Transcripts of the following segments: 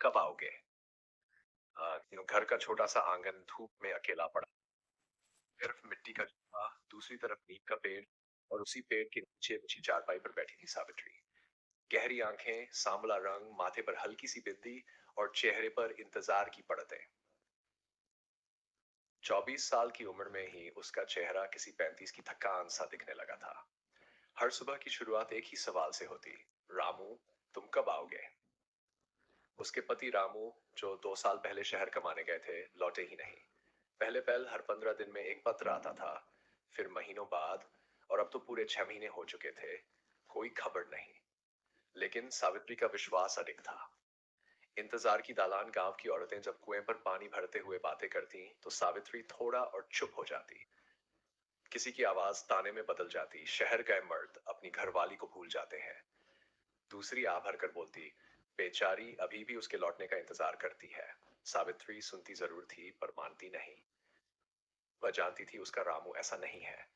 कब आओगे? घर का छोटा सा आंगन धूप में अकेला पड़ा। तरफ मिट्टी का चूल्हा, दूसरी तरफ नीम का पेड़ और उसी पेड़ के नीचे ऊंची चारपाई पर बैठी थी सावित्री। गहरी आंखें, सांवला रंग, माथे पर हल्की सी बिंदी और चेहरे पर इंतजार की पड़तें। 24 साल की उम्र में ही उसका चेहरा किसी 35 की थकान सा दिखने लगा था। हर सुबह की शुरुआत एक ही सवाल से होती। रामू, तुम कब आओगे? उसके पति रामू, जो 2 साल पहले शहर कमाने गए थे, लौटे ही नहीं। पहले पहल हर 15 दिन में एक पत्र आता था, फिर महीनों बाद, और अब तो पूरे 6 महीने हो चुके थे। कोई खबर नहीं। लेकिन सावित्री का विश्वास अडिग था। इंतजार की दालान गांव की औरतें जब कुएं पर पानी भरते हुए बातें करती तो सावित्री थोड़ा और चुप हो जाती। किसी की आवाज ताने में बदल जाती, शहर गए मर्द अपनी घरवाली को भूल जाते हैं। दूसरी आ भर कर बोलती, बेचारी अभी भी उसके लौटने का इंतजार करती है। सावित्री सुनती जरूर थी पर मानती नहीं। वह जानती थी उसका रामू ऐसा नहीं है।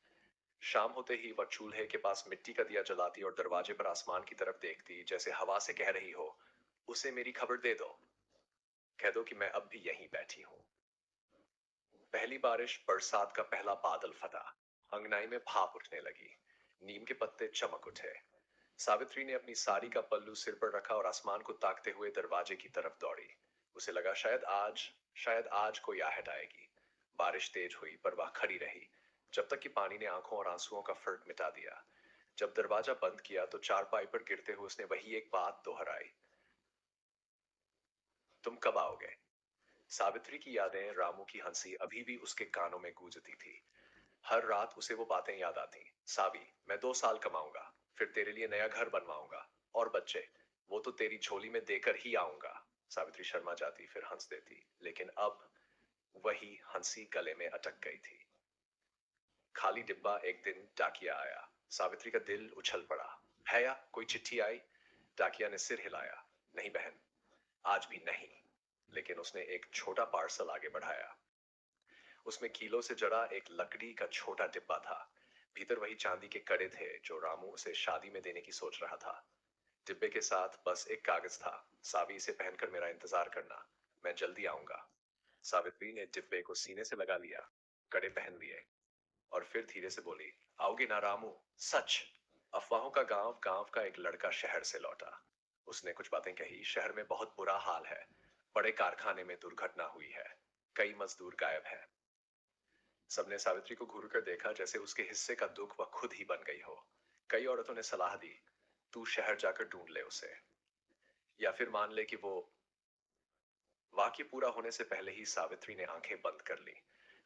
शाम होते ही वह चूल्हे के पास मिट्टी का दिया जलाती और दरवाजे पर आसमान की तरफ देखती, जैसे हवा से कह रही हो, उसे मेरी खबर दे दो। कह दो कि मैं अब भी यहीं बैठी हूँ। पहली बारिश, बरसात का पहला बादल फटा। अंगनाई में भाप उठने लगी। नीम के पत्ते चमक उठे। सावित्री ने अपनी साड़ी का पल्लू सिर पर रखा और आसमान को ताकते हुए दरवाजे की तरफ दौड़ी। उसे लगा शायद आज कोई आहट आएगी। बारिश तेज हुई पर वह खड़ी रही, जब तक कि पानी ने आंखों और आंसुओं का फर्क मिटा दिया। जब दरवाजा बंद किया तो चारपाई पर गिरते हुए उसने वही एक बात दोहराई, तुम कब आओगे? सावित्री की यादें, रामू की हंसी अभी भी उसके कानों में गूंजती थी। हर रात उसे वो बातें याद आती। सावी, मैं 2 साल कमाऊंगा, फिर तेरे लिए नया घर बनवाऊंगा, और बच्चे, वो तो तेरी झोली में देकर ही आऊंगा। सावित्री शर्मा जाती, फिर हंस देती, लेकिन अब वही हंसी गले में अटक गई थी। खाली डिब्बा। एक दिन डाकिया आया। सावित्री का दिल उछल पड़ा। भैया, कोई चिट्ठी आई? डाकिया ने सिर हिलाया। नहीं बहन, आज भी नहीं। लेकिन उसने एक छोटा पार्सल आगे बढ़ाया। उसमें कीलों से जड़ा एक लकड़ी का छोटा डिब्बा था। भीतर वही चांदी के कड़े थे जो रामू उसे शादी में देने की सोच रहा था। डिब्बे के साथ बस एक कागज था, सावी, इसे पहनकर मेरा इंतजार करना, मैं जल्दी आऊंगा। सावित्री ने डिब्बे को सीने से लगा लिया, कड़े पहन लिए, और फिर धीरे से बोली, आओगे ना रामू? सच। अफवाहों का गांव, गांव का एक लड़का शहर से लौटा। उसने कुछ बातें कही, शहर में बहुत बुरा हाल है। बड़े कारखाने में दुर्घटना हुई है, कई मजदूर गायब हैं। सबने सावित्री को घूर कर देखा, जैसे उसके हिस्से का दुख वह खुद ही बन गई हो। कई औरतों ने सलाह दी, तू शहर जाकर ढूंढ ले उसे, या फिर मान ले कि वो। वाक्य पूरा होने से पहले ही सावित्री ने आंखें बंद कर ली।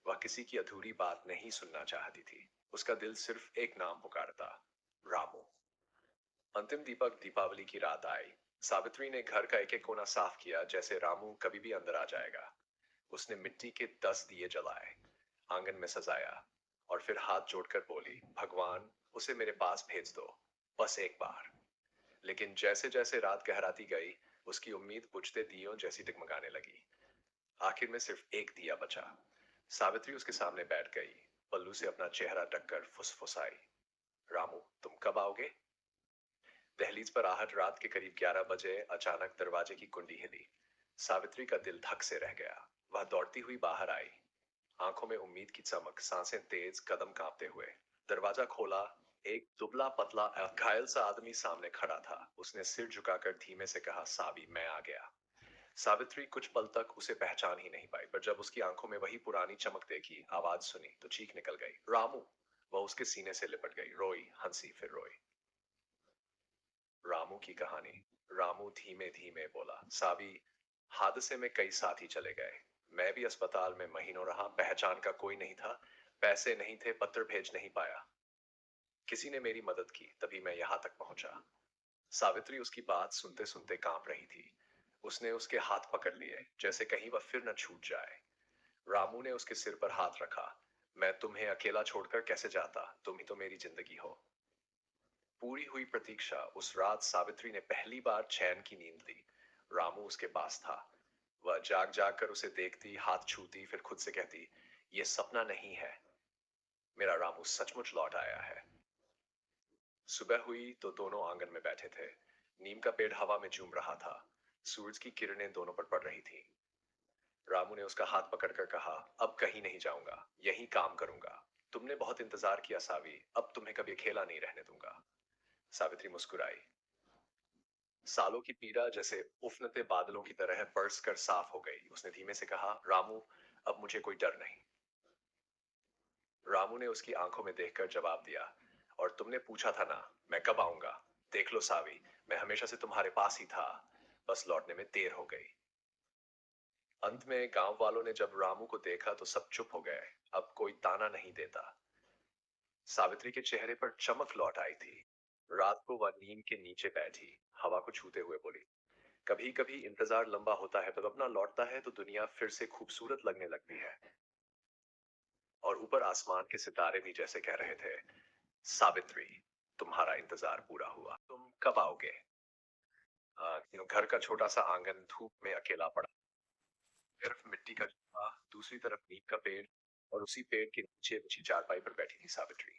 वह किसी की अधूरी बात नहीं सुनना चाहती थी। उसका दिल सिर्फ एक नाम पुकारता, रामू। अंतिम दीपक, दीपावली की रात आई। सावित्री ने घर का एक एक कोना साफ किया, जैसे रामू कभी भी अंदर आ जाएगा। उसने मिट्टी के 10 दिए जलाए, आंगन में सजाया, और फिर हाथ जोड़कर बोली, भगवान, उसे मेरे पास भेज दो, बस एक बार। लेकिन जैसे जैसे रात गहराती गई, उसकी उम्मीद बुझते दियों जैसी डगमगाने लगी। आखिर में सिर्फ एक दिया बचा। सावित्री उसके सामने बैठ गई, पल्लू से अपना चेहरा ढककर फुसफुसाई, रामू, तुम कब आओगे? दहलीज पर आहट। रात के करीब 11 बजे अचानक दरवाजे की कुंडी हिली। सावित्री का दिल धक से रह गया। वह दौड़ती हुई बाहर आई, आंखों में उम्मीद की चमक, सांसें तेज, कदम कांपते हुए। दरवाजा खोला। एक दुबला पतला घायल सा आदमी सामने खड़ा था। उसने सिर झुकाकर धीमे से कहा, सावी, मैं आ गया। सावित्री कुछ पल तक उसे पहचान ही नहीं पाई, पर जब उसकी आंखों में वही पुरानी चमक देखी, आवाज सुनी, तो चीख निकल गई, रामू। वह उसके सीने से लिपट गई, रोई, हंसी, फिर रोई। रामू की कहानी। रामू धीमे धीमे बोला, सावी, हादसे में कई साथी चले गए। मैं भी अस्पताल में महीनों रहा, पहचान का कोई नहीं था। पैसे नहीं थे, पत्र भेज नहीं पाया। किसी ने मेरी मदद की, तभी मैं यहां तक पहुंचा। सावित्री उसकी बात सुनते सुनते कांप रही थी। उसने उसके हाथ पकड़ लिए, जैसे कहीं वह फिर न छूट जाए। रामू ने उसके सिर पर हाथ रखा। मैं तुम्हें अकेला छोड़कर कैसे जाता, तुम ही तो मेरी जिंदगी हो। पूरी हुई प्रतीक्षा। उस रात सावित्री ने पहली बार चैन की नींद ली। रामू उसके पास था। वह जाग जाग कर उसे देखती, हाथ छूती, फिर खुद से कहती, ये सपना नहीं है, मेरा रामू सचमुच लौट आया है। सुबह हुई तो दोनों आंगन में बैठे थे। नीम का पेड़ हवा में झूम रहा था। सूरज की किरणें दोनों पर पड़ रही थी। रामू ने उसका हाथ पकड़कर कहा, अब कहीं नहीं जाऊंगा, यहीं काम करूंगा। तुमने बहुत इंतजार किया सावी, अब तुम्हें कभी अकेला नहीं रहने दूंगा। सावित्री मुस्कुराई। सालों की पीड़ा जैसे उफनते बादलों की तरह बरस कर साफ हो गई। उसने धीमे से कहा, रामू, अब मुझे कोई डर नहीं। रामू ने उसकी आंखों में देखकर जवाब दिया, और तुमने पूछा था ना, मैं कब आऊंगा। देख लो सावी, मैं हमेशा से तुम्हारे पास ही था, बस लौटने में देर हो गई। अंत में गांव वालों ने जब रामू को देखा तो सब चुप हो गए। अब कोई ताना नहीं देता। सावित्री के चेहरे पर चमक लौट आई थी। रात को वह नीम के नीचे बैठी, हवा को छूते हुए बोली, कभी कभी इंतजार लंबा होता है, तो अपना लौटता है तो दुनिया फिर से खूबसूरत लगने लगती है। और ऊपर आसमान के सितारे भी जैसे कह रहे थे, सावित्री, तुम्हारा इंतजार पूरा हुआ, तुम कब आओगे। घर का छोटा सा आंगन धूप में अकेला पड़ा। तरफ मिट्टी का चूल्हा, दूसरी तरफ नीम का पेड़, और उसी पेड़ के नीचे ऊंची चारपाई पर बैठी थी सावित्री।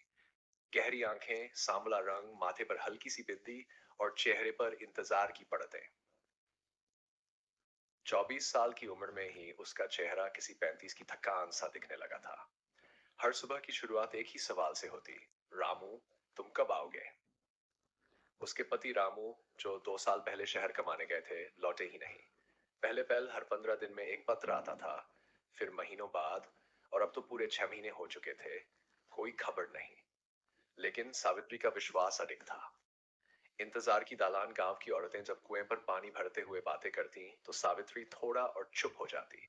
गहरी आंखें, सांवला रंग, माथे पर हल्की सी बिंदी, और चेहरे पर इंतजार की पड़तें। 24 साल की उम्र में ही उसका चेहरा किसी 35 की थकान सा दिखने लगा था। हर सुबह की शुरुआत एक ही सवाल से होती, रामू, तुम कब आओगे। उसके पति रामू, जो 2 साल पहले शहर कमाने गए थे, लौटे ही नहीं। पहले पहल हर 15 दिन में एक पत्र आता था, फिर महीनों बाद, और अब तो पूरे 6 महीने हो चुके थे, कोई खबर नहीं। लेकिन सावित्री का विश्वास अडिग था। इंतजार की दालान गांव की औरतें जब कुएं पर पानी भरते हुए बातें करती, तो सावित्री थोड़ा और चुप हो जाती।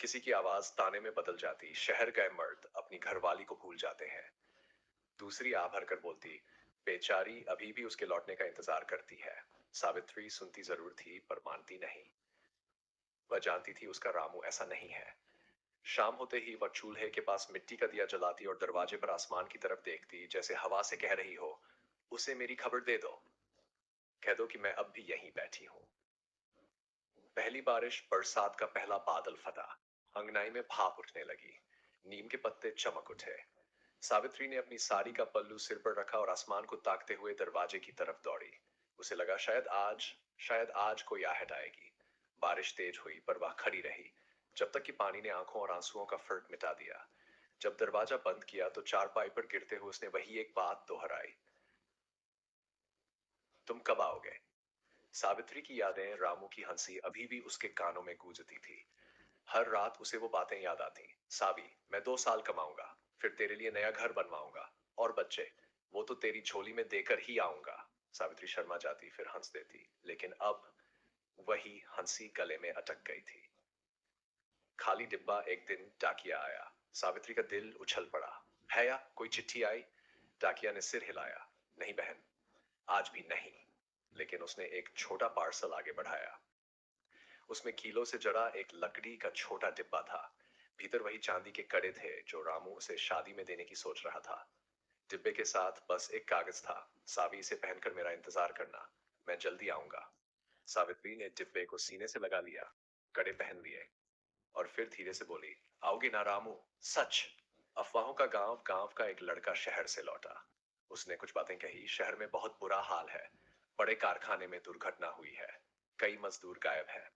किसी की आवाज ताने में बदल जाती, शहर गए मर्द अपनी घरवाली को भूल जाते हैं। दूसरी आ भर कर बोलती, बेचारी अभी भी उसके लौटने का इंतजार करती है। सावित्री सुनती जरूर थी पर मानती नहीं। वह जानती थी उसका रामू ऐसा नहीं है। शाम होते ही वह चूल्हे के पास मिट्टी का दिया जलाती और दरवाजे पर आसमान की तरफ देखती, जैसे हवा से कह रही हो, उसे मेरी खबर दे दो, कह दो कि मैं अब भी यहीं बैठी हूं। पहली बारिश, बरसात का पहला बादल फटा। अंगनाई में भाप उठने लगी। नीम के पत्ते चमक उठे। सावित्री ने अपनी साड़ी का पल्लू सिर पर रखा और आसमान को ताकते हुए दरवाजे की तरफ दौड़ी। उसे लगा शायद आज कोई आहट आएगी। बारिश तेज हुई पर वह खड़ी रही, जब तक कि पानी ने आंखों और आंसुओं का फर्क मिटा दिया। जब दरवाजा बंद किया तो चारपाई पर गिरते हुए उसने वही एक बात दोहराई, तुम कब आओगे। सावित्री की यादें, रामू की हंसी अभी भी उसके कानों में गूंजती थी। हर रात उसे वो बातें याद आती, सावी, मैं 2 साल कमाऊंगा, फिर तेरे लिए नया घर बनवाऊंगा, और बच्चे, वो तो तेरी झोली में देकर ही आऊंगा। सावित्री शर्मा जाती, फिर हंस देती, लेकिन अब वही हंसी गले में अटक गई थी। खाली डिब्बा। एक दिन डाकिया आया। सावित्री का दिल उछल पड़ा। है या कोई चिट्ठी आई। डाकिया ने सिर हिलाया, नहीं बहन, आज भी नहीं। लेकिन उसने एक छोटा पार्सल आगे बढ़ाया। उसमें कीलों से जड़ा एक लकड़ी का छोटा डिब्बा था। भीतर वही चांदी के कड़े थे जो रामू उसे शादी में देने की सोच रहा था। डिब्बे के साथ बस एक कागज था, सावी, इसे पहनकर मेरा इंतजार करना, मैं जल्दी आऊंगा। सावित्री ने डिब्बे को सीने से लगा लिया, कड़े पहन लिए, और फिर धीरे से बोली, आओगे ना रामू। सच। अफवाहों का गांव, गांव का एक लड़का शहर से लौटा। उसने कुछ बातें कही, शहर में बहुत बुरा हाल है, बड़े कारखाने में दुर्घटना हुई है, कई मजदूर गायब हैं।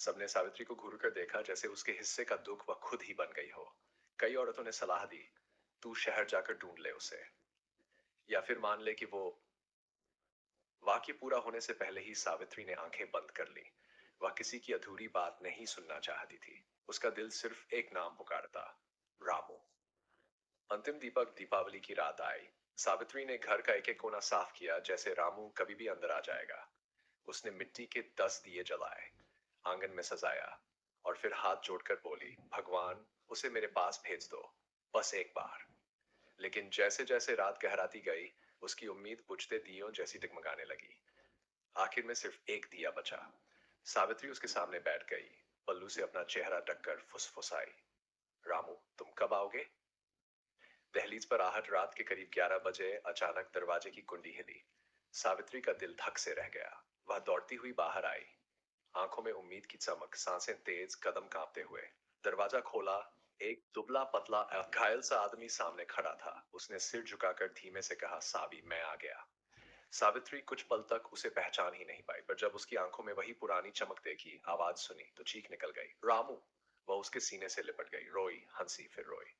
सबने सावित्री को घूर कर देखा, जैसे उसके हिस्से का दुख वह खुद ही बन गई हो। कई औरतों ने सलाह दी, तू शहर जाकर ढूंढ ले उसे, या फिर मान ले कि वो। वाक्य पूरा होने से पहले ही सावित्री ने आंखें बंद कर ली। वह किसी की अधूरी बात नहीं सुनना चाहती थी। उसका दिल सिर्फ एक नाम पुकारता, रामू। अंतिम दीपक दीपावली की रात आई। सावित्री ने घर का एक एक कोना साफ किया, जैसे रामू कभी भी अंदर आ जाएगा। उसने मिट्टी के 10 दिए जलाए, आंगन में सजाया, और फिर हाथ जोड़कर बोली, भगवान, उसे मेरे पास भेज दो, बस एक बार। लेकिन जैसे जैसे रात गहराती गई, उसकी उम्मीद बुझते दियों जैसी डगमगाने लगी। आखिर में सिर्फ एक दिया बचा। सावित्री उसके सामने बैठ गई, पल्लू से अपना चेहरा ढककर फुसफुसाई, रामू, तुम कब आओगे। दहलीज पर आहट। रात के करीब 11 बजे अचानक दरवाजे की कुंडी हिली। सावित्री का दिल धक से रह गया। वह दौड़ती हुई बाहर आई, आंखों में उम्मीद की चमक, सांसें तेज, कदम कांपते हुए। दरवाजा खोला। एक दुबला पतला घायल सा आदमी सामने खड़ा था। उसने सिर झुकाकर धीमे से कहा, साबी, मैं आ गया। सावित्री कुछ पल तक उसे पहचान ही नहीं पाई, पर जब उसकी आंखों में वही पुरानी चमक देखी, आवाज सुनी, तो चीख निकल गई, रामू। वह उसके सीने से लिपट गई, रोई, हंसी, फिर रोई।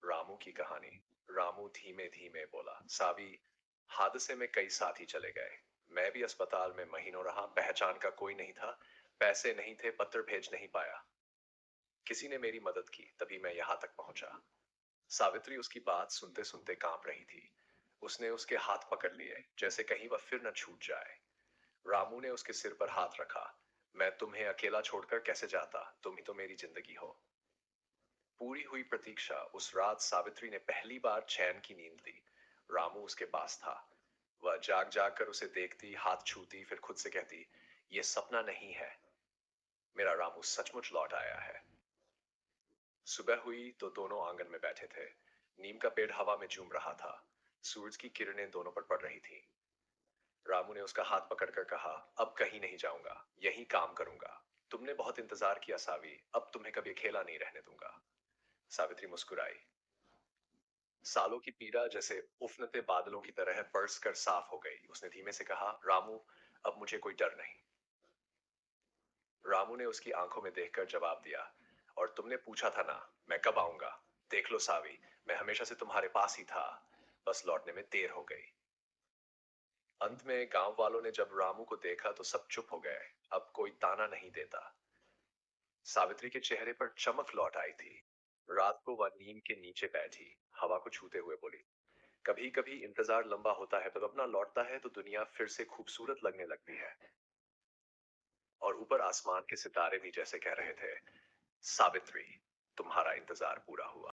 रामू की कहानी। रामू धीमे धीमे बोला, सावी, हादसे में कई साथी चले गए। मैं भी अस्पताल में महीनों रहा, पहचान का कोई नहीं था। पैसे नहीं थे, पत्र भेज नहीं पाया। किसी ने मेरी मदद की, तभी मैं यहां तक पहुंचा। सावित्री उसकी बात सुनते सुनते कांप रही थी। उसने उसके हाथ पकड़ लिए, जैसे कहीं वह फिर न छूट जाए। रामू ने उसके सिर पर हाथ रखा। मैं तुम्हें अकेला छोड़कर कैसे जाता, तुम ही तो मेरी जिंदगी हो। पूरी हुई प्रतीक्षा। उस रात सावित्री ने पहली बार चैन की नींद ली। रामू उसके पास था। वह जाग जाग कर उसे देखती, हाथ छूती, फिर खुद से कहती, ये सपना नहीं है, मेरा रामू सचमुच लौट आया है। सुबह हुई तो दोनों आंगन में बैठे थे। नीम का पेड़ हवा में झूम रहा था। सूरज की किरणें दोनों पर पड़ रही थी। रामू ने उसका हाथ पकड़कर कहा, अब कहीं नहीं जाऊंगा, यहीं काम करूंगा। तुमने बहुत इंतजार किया सावी, अब तुम्हें कभी अकेला नहीं रहने दूंगा। सावित्री मुस्कुराई। सालों की पीड़ा जैसे उफनते बादलों की तरह बरस कर साफ हो गई। उसने धीमे से कहा, रामू, अब मुझे कोई डर नहीं। रामू ने उसकी आंखों में देखकर जवाब दिया, और तुमने पूछा था ना, मैं कब आऊंगा। देख लो सावी, मैं हमेशा से तुम्हारे पास ही था, बस लौटने में देर हो गई। अंत में गांव वालों ने जब रामू को देखा तो सब चुप हो गए। अब कोई ताना नहीं देता। सावित्री के चेहरे पर चमक लौट आई थी। रात को वह नीम के नीचे बैठी, हवा को छूते हुए बोली, कभी कभी इंतजार लंबा होता है, पर अपना लौटता है तो दुनिया फिर से खूबसूरत लगने लगती है। और ऊपर आसमान के सितारे भी जैसे कह रहे थे, सावित्री, तुम्हारा इंतजार पूरा हुआ।